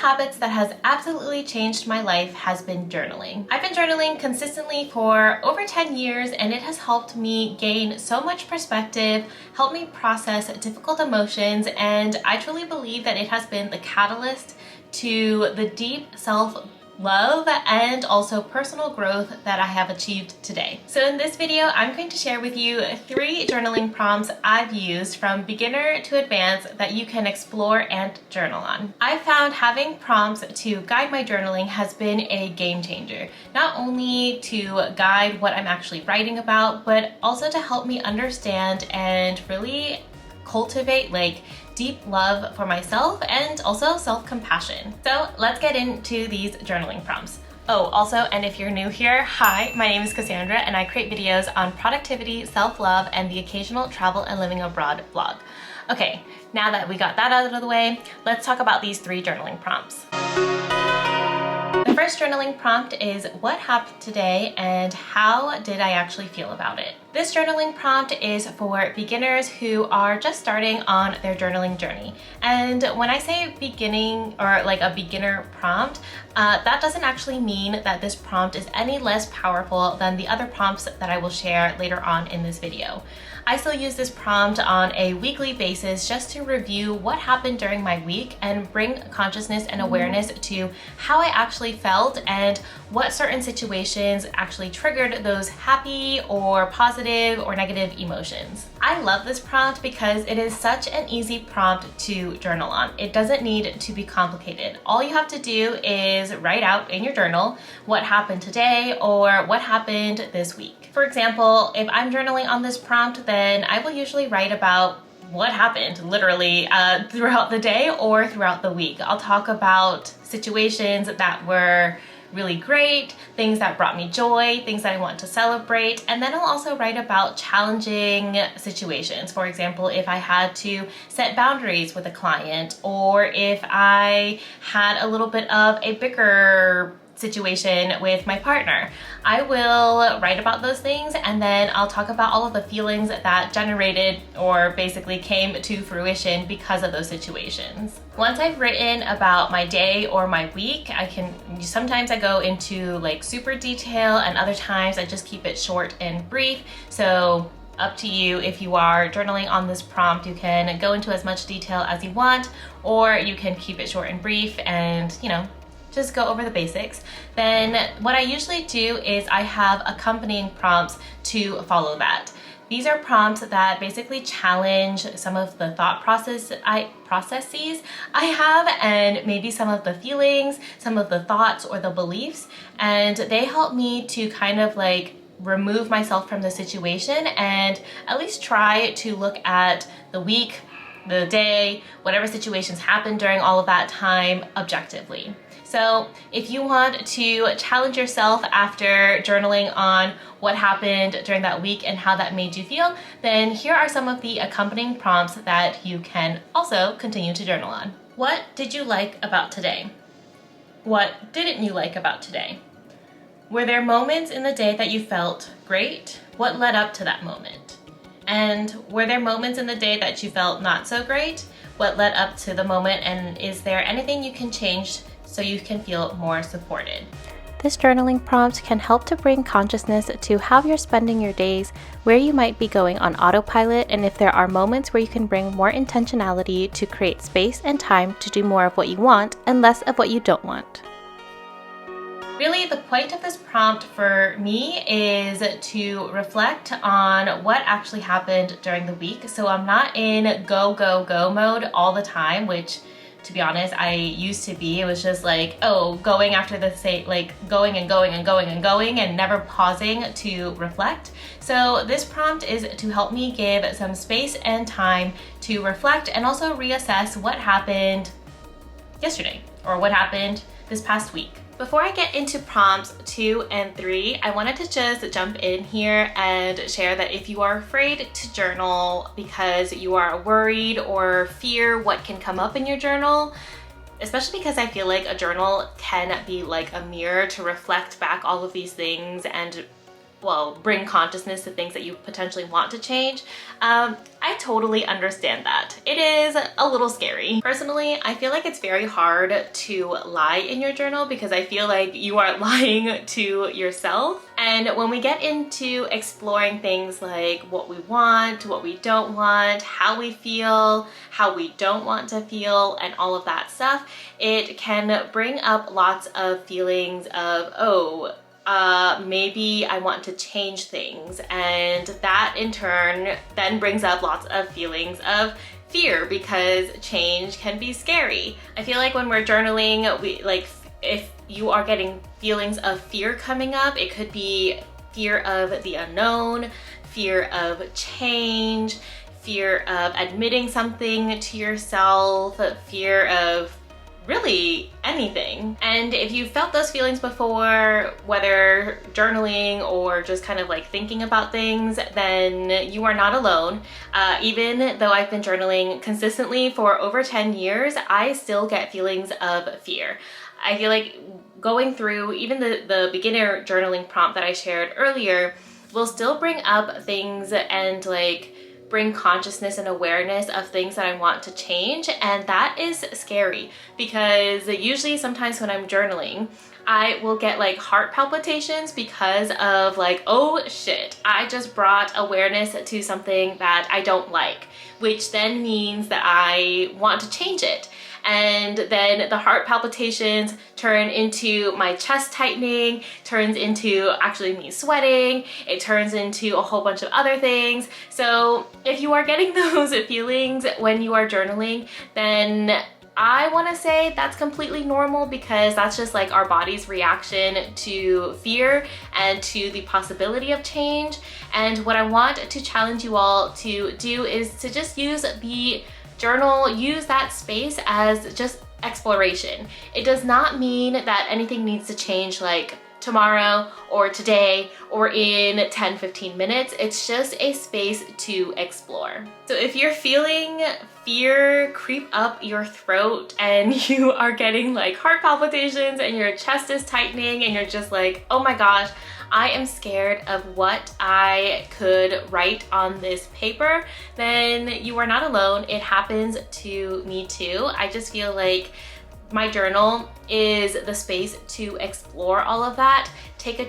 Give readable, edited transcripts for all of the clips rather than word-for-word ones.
habits that has absolutely changed my life has been journaling. I've been journaling consistently for over 10 years and it has helped me gain so much perspective, helped me process difficult emotions, and I truly believe that it has been the catalyst to the deep self-love and also personal growth that I have achieved today. So in this video, I'm going to share with you 3 journaling prompts I've used from beginner to advanced that you can explore and journal on. I found having prompts to guide my journaling has been a game changer, not only to guide what I'm actually writing about, but also to help me understand and really cultivate deep love for myself and also self-compassion. So let's get into these journaling prompts. Oh, also, and if you're new here, hi, my name is Cassandra and I create videos on productivity, self-love, and the occasional travel and living abroad vlog. Okay, now that we got that out of the way, let's talk about these 3 journaling prompts. The first journaling prompt is what happened today and how did I actually feel about it? This journaling prompt is for beginners who are just starting on their journaling journey. And when I say beginning or like a beginner prompt, that doesn't actually mean that this prompt is any less powerful than the other prompts that I will share later on in this video. I still use this prompt on a weekly basis just to review what happened during my week and bring consciousness and awareness to how I actually felt and what certain situations actually triggered those happy or positive or negative emotions. I love this prompt because it is such an easy prompt to journal on. It doesn't need to be complicated. All you have to do is write out in your journal what happened today or what happened this week. For example, if I'm journaling on this prompt, then I will usually write about what happened literally throughout the day or throughout the week. I'll talk about situations that were really great, things that brought me joy, things that I want to celebrate, and then I'll also write about challenging situations. For example, if I had to set boundaries with a client or if I had a little bit of a bigger situation with my partner. I will write about those things and then I'll talk about all of the feelings that generated or basically came to fruition because of those situations. Once I've written about my day or my week, sometimes I go into super detail and other times I just keep it short and brief. So up to you. If you are journaling on this prompt, you can go into as much detail as you want, or you can keep it short and brief and, just go over the basics. Then what I usually do is I have accompanying prompts to follow that. These are prompts that basically challenge some of the thought processes I have and maybe some of the feelings, some of the thoughts or the beliefs, and they help me to kind of remove myself from the situation and at least try to look at the week, the day, whatever situations happened during all of that time objectively. So if you want to challenge yourself after journaling on what happened during that week and how that made you feel, then here are some of the accompanying prompts that you can also continue to journal on. What did you like about today? What didn't you like about today? Were there moments in the day that you felt great? What led up to that moment? And were there moments in the day that you felt not so great? What led up to the moment, and is there anything you can change so you can feel more supported? This journaling prompt can help to bring consciousness to how you're spending your days, where you might be going on autopilot, and if there are moments where you can bring more intentionality to create space and time to do more of what you want and less of what you don't want. Really, the point of this prompt for me is to reflect on what actually happened during the week. So I'm not in go, go, go mode all the time, which to be honest, I used to be. It was just going after the same, going and going and going and going and never pausing to reflect. So this prompt is to help me give some space and time to reflect and also reassess what happened yesterday or what happened this past week. Before I get into prompts 2 and 3, I wanted to just jump in here and share that if you are afraid to journal because you are worried or fear what can come up in your journal, especially because I feel like a journal can be like a mirror to reflect back all of these things and well, bring consciousness to things that you potentially want to change, I totally understand that. It is a little scary. Personally, I feel like it's very hard to lie in your journal because I feel like you are lying to yourself. And when we get into exploring things like what we want, what we don't want, how we feel, how we don't want to feel, and all of that stuff, it can bring up lots of feelings of, oh, maybe I want to change things, and that in turn then brings up lots of feelings of fear because change can be scary. I feel like when we're journaling, if you are getting feelings of fear coming up, it could be fear of the unknown, fear of change, fear of admitting something to yourself, fear of really anything. And if you felt those feelings before, whether journaling or just kind of like thinking about things, then you are not alone. Even though I've been journaling consistently for over 10 years, I still get feelings of fear. I feel like going through even the beginner journaling prompt that I shared earlier will still bring up things and like bring consciousness and awareness of things that I want to change, and that is scary because usually sometimes when I'm journaling I will get like heart palpitations because of like, oh shit, I just brought awareness to something that I don't like, which then means that I want to change it. And then the heart palpitations turn into my chest tightening, turns into actually me sweating, it turns into a whole bunch of other things. So if you are getting those feelings when you are journaling, then I want to say that's completely normal because that's just like our body's reaction to fear and to the possibility of change. And what I want to challenge you all to do is to just use the journal, use that space as just exploration. It does not mean that anything needs to change like tomorrow or today or in 10-15 minutes. It's just a space to explore. So if you're feeling fear creep up your throat and you are getting like heart palpitations and your chest is tightening and you're just like, oh my gosh, I am scared of what I could write on this paper, then you are not alone. It happens to me too. I just feel like my journal is the space to explore all of that, take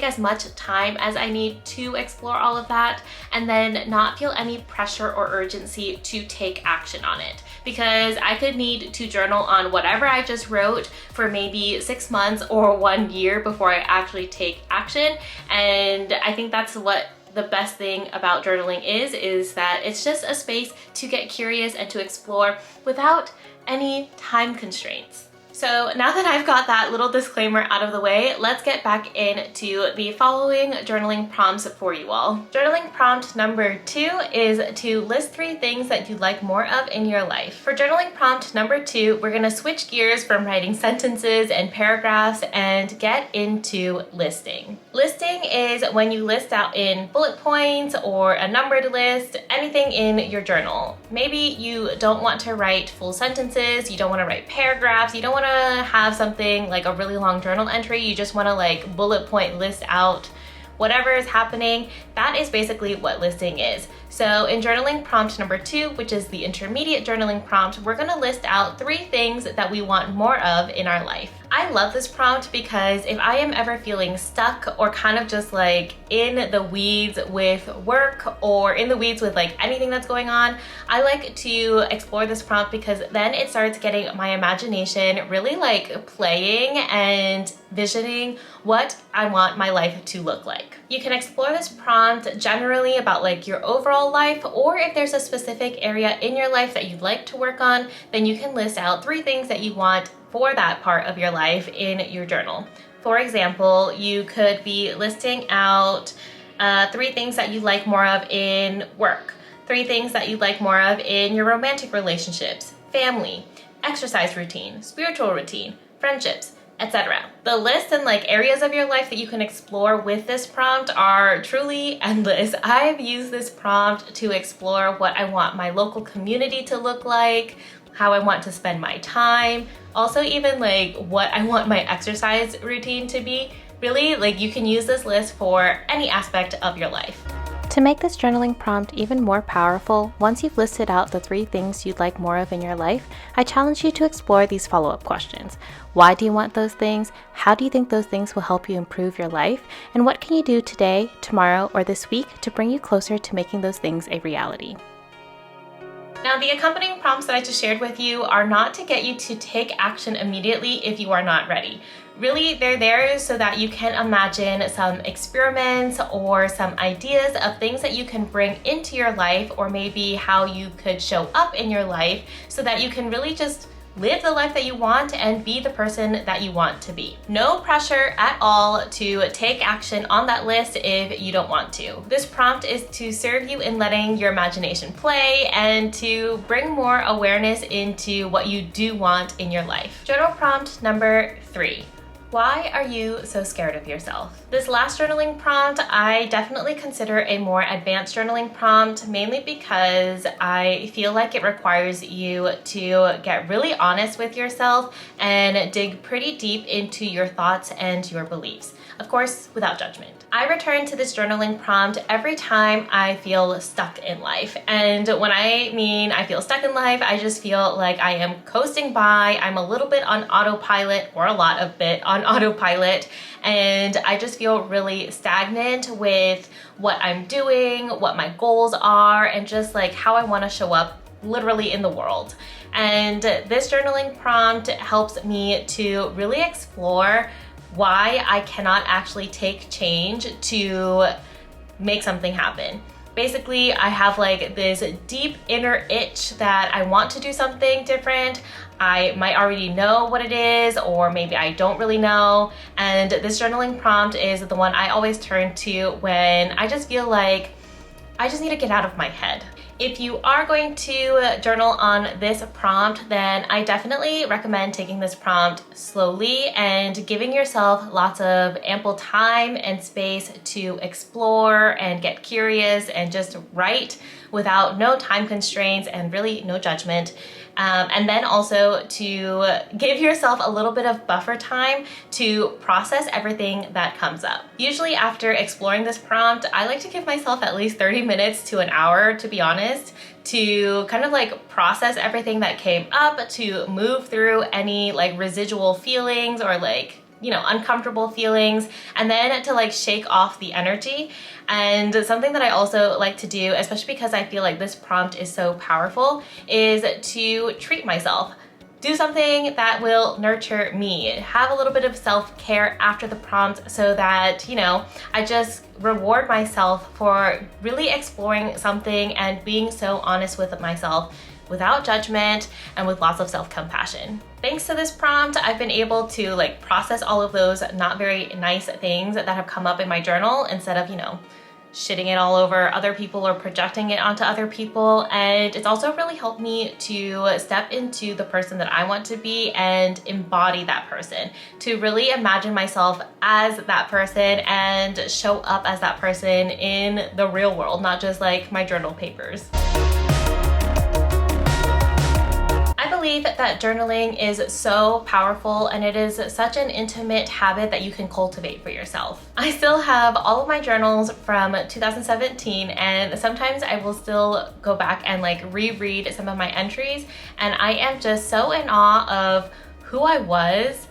as much time as I need to explore all of that, and then not feel any pressure or urgency to take action on it. Because I could need to journal on whatever I just wrote for maybe 6 months or 1 year before I actually take action. And I think that's what the best thing about journaling is that it's just a space to get curious and to explore without any time constraints. So now that I've got that little disclaimer out of the way, let's get back into the following journaling prompts for you all. Journaling prompt number 2 is to list 3 things that you'd like more of in your life. For journaling prompt number 2, we're gonna switch gears from writing sentences and paragraphs and get into listing. Listing is when you list out in bullet points or a numbered list, anything in your journal. Maybe you don't want to write full sentences, you don't want to write paragraphs, you don't want to have something like a really long journal entry, you just want to like bullet point list out whatever is happening. That is basically what listing is. So in journaling prompt number 2, which is the intermediate journaling prompt, we're gonna list out 3 things that we want more of in our life. I love this prompt because if I am ever feeling stuck or kind of just like in the weeds with work or in the weeds with like anything that's going on, I like to explore this prompt because then it starts getting my imagination really like playing and visioning what I want my life to look like. You can explore this prompt generally about like your overall life, or if there's a specific area in your life that you'd like to work on, then you can list out 3 things that you want for that part of your life in your journal. For example, you could be listing out 3 things that you like more of in work, 3 things that you'd like more of in your romantic relationships, family, exercise routine, spiritual routine, friendships, etc. The list and like areas of your life that you can explore with this prompt are truly endless. I've used this prompt to explore what I want my local community to look like, how I want to spend my time, also even like what I want my exercise routine to be. Really, like, you can use this list for any aspect of your life. To make this journaling prompt even more powerful, once you've listed out the 3 things you'd like more of in your life, I challenge you to explore these follow-up questions. Why do you want those things? How do you think those things will help you improve your life? And what can you do today, tomorrow, or this week to bring you closer to making those things a reality? Now, the accompanying prompts that I just shared with you are not to get you to take action immediately if you are not ready. Really, they're there so that you can imagine some experiments or some ideas of things that you can bring into your life, or maybe how you could show up in your life so that you can really just live the life that you want and be the person that you want to be. No pressure at all to take action on that list if you don't want to. This prompt is to serve you in letting your imagination play and to bring more awareness into what you do want in your life. Journal prompt number 3. Why are you so scared of yourself? This last journaling prompt, I definitely consider a more advanced journaling prompt, mainly because I feel like it requires you to get really honest with yourself and dig pretty deep into your thoughts and your beliefs. Of course, without judgment. I return to this journaling prompt every time I feel stuck in life. And when I mean I feel stuck in life, I just feel like I am coasting by. I'm a little bit on autopilot, or a lot of bit on autopilot. And I just feel really stagnant with what I'm doing, what my goals are, and just like how I want to show up literally in the world. And this journaling prompt helps me to really explore why I cannot actually take change to make something happen. Basically, I have like this deep inner itch that I want to do something different. I might already know what it is, or maybe I don't really know. And this journaling prompt is the one I always turn to when I just feel like I just need to get out of my head. If you are going to journal on this prompt, then I definitely recommend taking this prompt slowly and giving yourself lots of ample time and space to explore and get curious and just write without no time constraints and really no judgment. And then also to give yourself a little bit of buffer time to process everything that comes up. Usually after exploring this prompt, I like to give myself at least 30 minutes to an hour, to be honest, to kind of like process everything that came up, to move through any like residual feelings or like, you know, uncomfortable feelings, and then to like shake off the energy. And something that I also like to do, especially because I feel like this prompt is so powerful, is to treat myself. Do something that will nurture me. Have a little bit of self-care after the prompt so that, you know, I just reward myself for really exploring something and being so honest with myself without judgment and with lots of self-compassion. Thanks to this prompt, I've been able to like process all of those not very nice things that have come up in my journal instead of, you know, shitting it all over other people or projecting it onto other people. And it's also really helped me to step into the person that I want to be and embody that person, to really imagine myself as that person and show up as that person in the real world, not just like my journal papers. I believe that journaling is so powerful, and it is such an intimate habit that you can cultivate for yourself. I still have all of my journals from 2017, and sometimes I will still go back and like reread some of my entries, and I am just so in awe of who I was,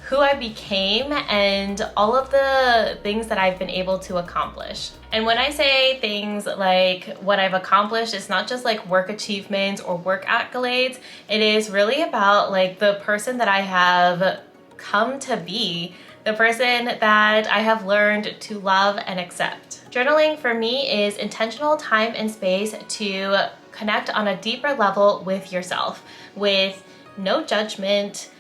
who I became, and all of the things that I've been able to accomplish. And when I say things like what I've accomplished, it's not just like work achievements or work accolades. It is really about like the person that I have come to be, the person that I have learned to love and accept. Journaling for me is intentional time and space to connect on a deeper level with yourself, with no judgment,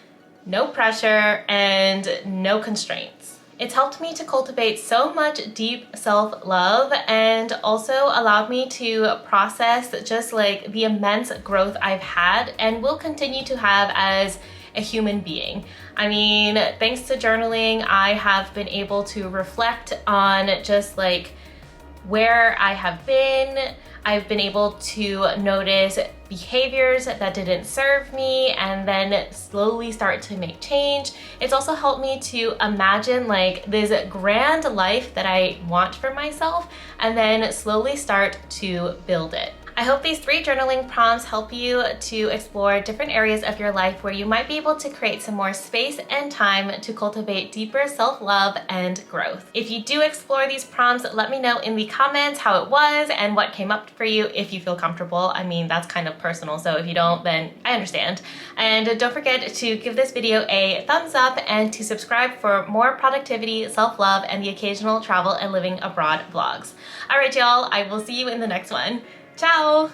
no pressure, and no constraints. It's helped me to cultivate so much deep self-love, and also allowed me to process just like the immense growth I've had and will continue to have as a human being. I mean, thanks to journaling, I have been able to reflect on just like where I have been. I've been able to notice behaviors that didn't serve me and then slowly start to make change. It's also helped me to imagine like this grand life that I want for myself and then slowly start to build it. I hope these 3 journaling prompts help you to explore different areas of your life where you might be able to create some more space and time to cultivate deeper self-love and growth. If you do explore these prompts, let me know in the comments how it was and what came up for you if you feel comfortable. I mean, that's kind of personal, so if you don't, then I understand. And don't forget to give this video a thumbs up and to subscribe for more productivity, self-love, and the occasional travel and living abroad vlogs. All right, y'all, I will see you in the next one. Ciao!